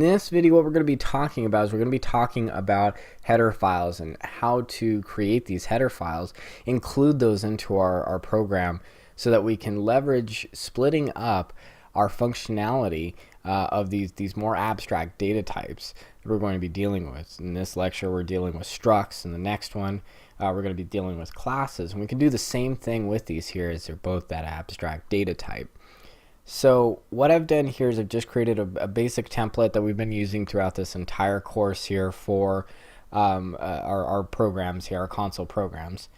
this video, what we're going to be talking about is we're going to be talking about header files and how to create these header files, include those into our program so that we can leverage splitting up our functionality of these more abstract data types that we're going to be dealing with. In this lecture, we're dealing with structs. In the next one, we're going to be dealing with classes. And we can do the same thing with these here, as they're both that abstract data type. So what I've done here is I've just created a basic template that we've been using throughout this entire course here for our programs here, our console programs.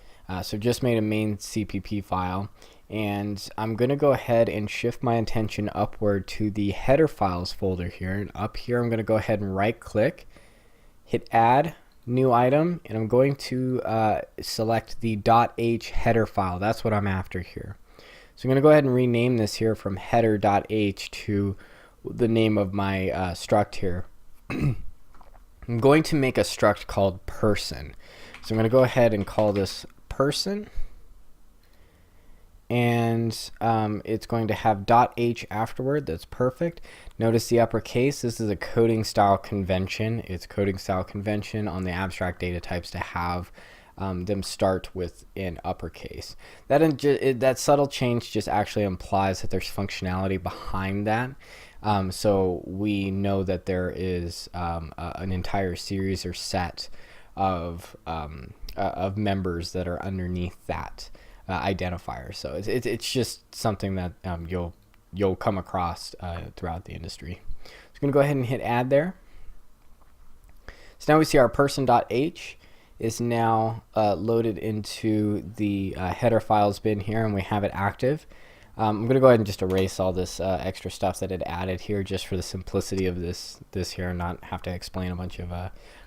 So just made a main CPP file, and I'm going to go ahead and shift my attention upward to the header files folder here. And up here, I'm going to go ahead and right click, hit add, new item, and I'm going to select the .h header file. That's what I'm after here. So I'm going to go ahead and rename this here from header.h to the name of my struct here. I'm going to make a struct called person. So I'm going to go ahead and call this person, and it's going to have .h afterward. That's perfect. Notice the uppercase. This is a coding style convention. It's coding style convention on the abstract data types to have them start with in uppercase. That subtle change just actually implies that there's functionality behind that. So we know that there is an entire series or set of members that are underneath that identifier. So it's just something that you'll come across throughout the industry. So I'm going to go ahead and hit add there. So now we see our person.h is now loaded into the header files bin here, and we have it active. I'm going to go ahead and just erase all this extra stuff that it added here, just for the simplicity of this here, and not have to explain a bunch of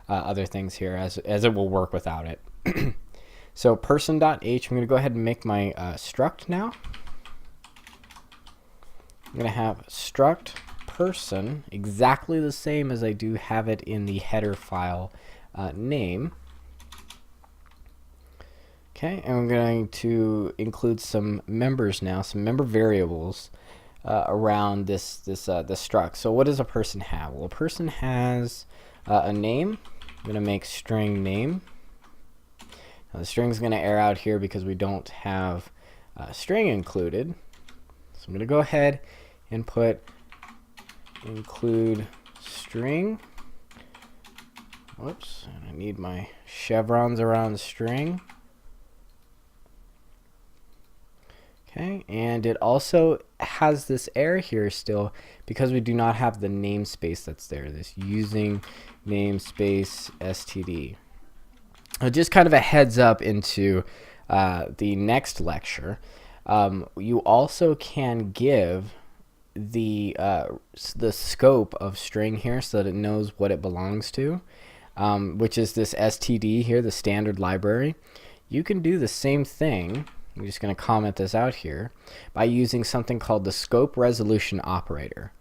other things here, as it will work without it. So person.h, I'm going to go ahead and make my struct now. I'm going to have struct person exactly the same as I do have it in the header file name. Okay, and I'm going to include some members now, some member variables around this struct. So what does a person have? Well, a person has a name. I'm going to make string name. Now the string is going to error out here because we don't have string included. So I'm going to go ahead and put include string. Whoops, and I need my chevrons around string. Okay, and it also has this error here still because we do not have the namespace that's there, this using namespace std. Just kind of a heads up into the next lecture. You also can give the scope of string here so that it knows what it belongs to, which is this std here, the standard library. You can do the same thing. I'm just going to comment this out here by using something called the scope resolution operator.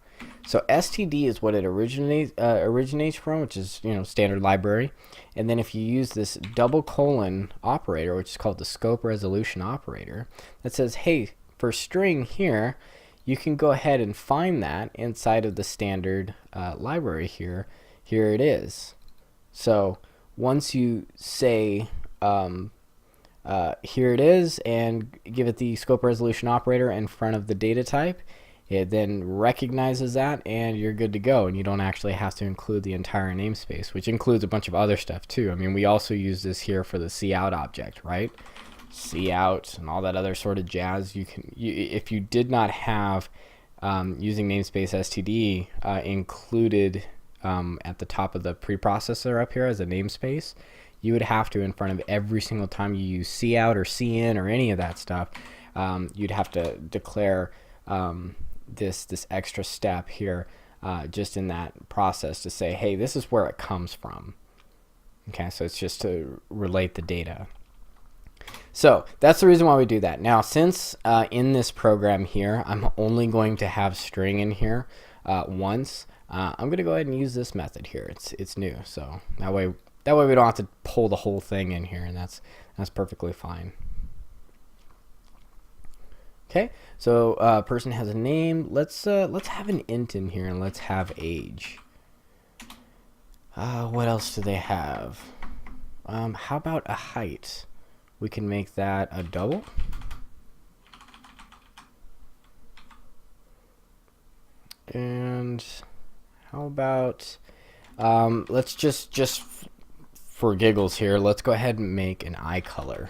So std is what it originates from, which is standard library. And then if you use this double colon operator, which is called the scope resolution operator, that says, hey, for string here, you can go ahead and find that inside of the standard library here. Here it is. So once you say here it is and give it the scope resolution operator in front of the data type, it then recognizes that and you're good to go, and you don't actually have to include the entire namespace, which includes a bunch of other stuff too. I mean, we also use this here for the cout object, right? Cout and all that other sort of jazz. If you did not have using namespace std included at the top of the preprocessor up here as a namespace, you would have to, in front of every single time you use cout or cin or any of that stuff, you'd have to declare this extra step here just in that process to say, hey, this is where it comes from. Okay, so it's just to relate the data. So that's the reason why we do that. Now, since in this program here, I'm only going to have string in here once, I'm going to go ahead and use this method here. It's new, so that way we don't have to pull the whole thing in here, and that's perfectly fine. Okay, so person has a name. Let's have an int in here, and let's have age. What else do they have? How about a height? We can make that a double. And how about, let's just for giggles here, let's go ahead and make an eye color.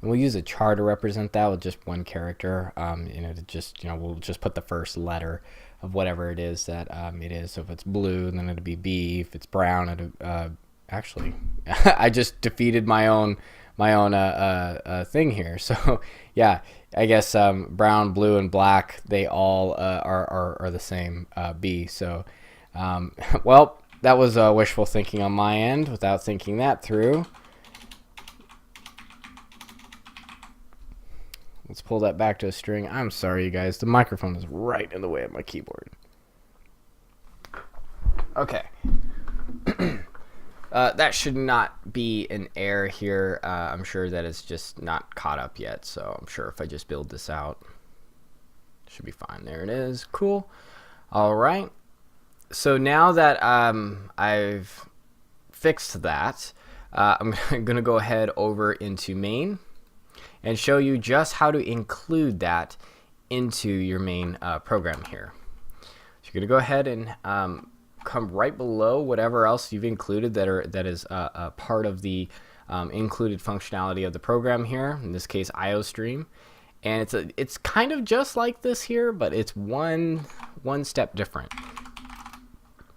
And we'll use a char to represent that with just one character. We'll just put the first letter of whatever it is that it is. So if it's blue, then it'll be B. If it's brown, it'll, actually, I just defeated my own thing here. So yeah, I guess brown, blue, and black, they all are the same B. So well, that was wishful thinking on my end without thinking that through. Let's pull that back to a string. I'm sorry, you guys. The microphone is right in the way of my keyboard. Okay. That should not be an error here. I'm sure that it's just not caught up yet. So I'm sure if I just build this out, it should be fine. There it is. Cool. All right. So now that I've fixed that, I'm going to go ahead over into main and show you just how to include that into your main program here. So you're going to go ahead and come right below whatever else you've included that is a part of the included functionality of the program here. In this case, IOStream, and it's kind of just like this here, but it's one step different.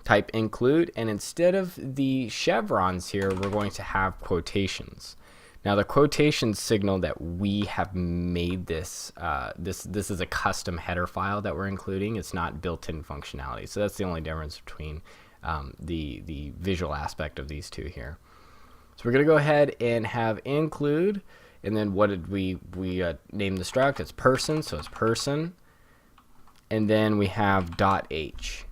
Type include, and instead of the chevrons here, we're going to have quotations. Now the quotations signal that we have made this, this is a custom header file that we're including. It's not built-in functionality. So that's the only difference between the visual aspect of these two here. So we're going to go ahead and have include, and then what did we name the struct? It's person, so it's person. And then we have .h.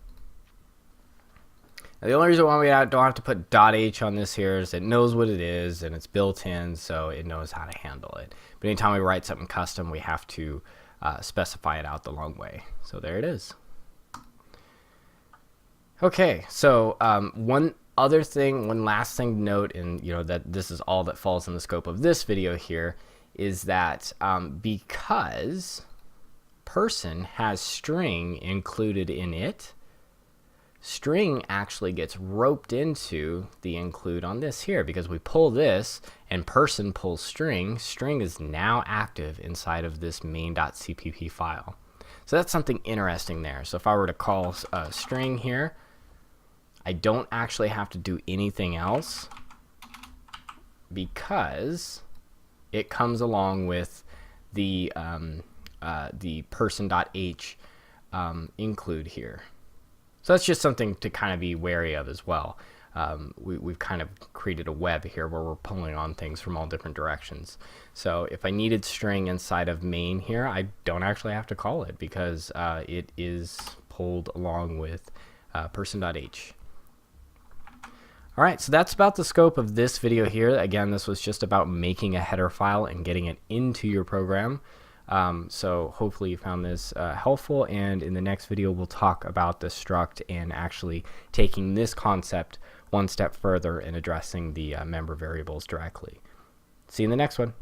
Now, the only reason why we don't have to put .h on this here is it knows what it is and it's built in, so it knows how to handle it. But anytime we write something custom, we have to specify it out the long way. So there it is. Okay, so one last thing to note, and that this is all that falls in the scope of this video here, is that because person has string included in it, string actually gets roped into the include on this here, because we pull this and person pulls string. String is now active inside of this main.cpp file. So that's something interesting there. So if I were to call string here, I don't actually have to do anything else because it comes along with the person.h include here. So that's just something to kind of be wary of as well. We've kind of created a web here where we're pulling on things from all different directions. So if I needed string inside of main here, I don't actually have to call it because it is pulled along with person.h. All right, so that's about the scope of this video here. Again, this was just about making a header file and getting it into your program. So hopefully you found this helpful, and in the next video we'll talk about the struct and actually taking this concept one step further and addressing the member variables directly. See you in the next one.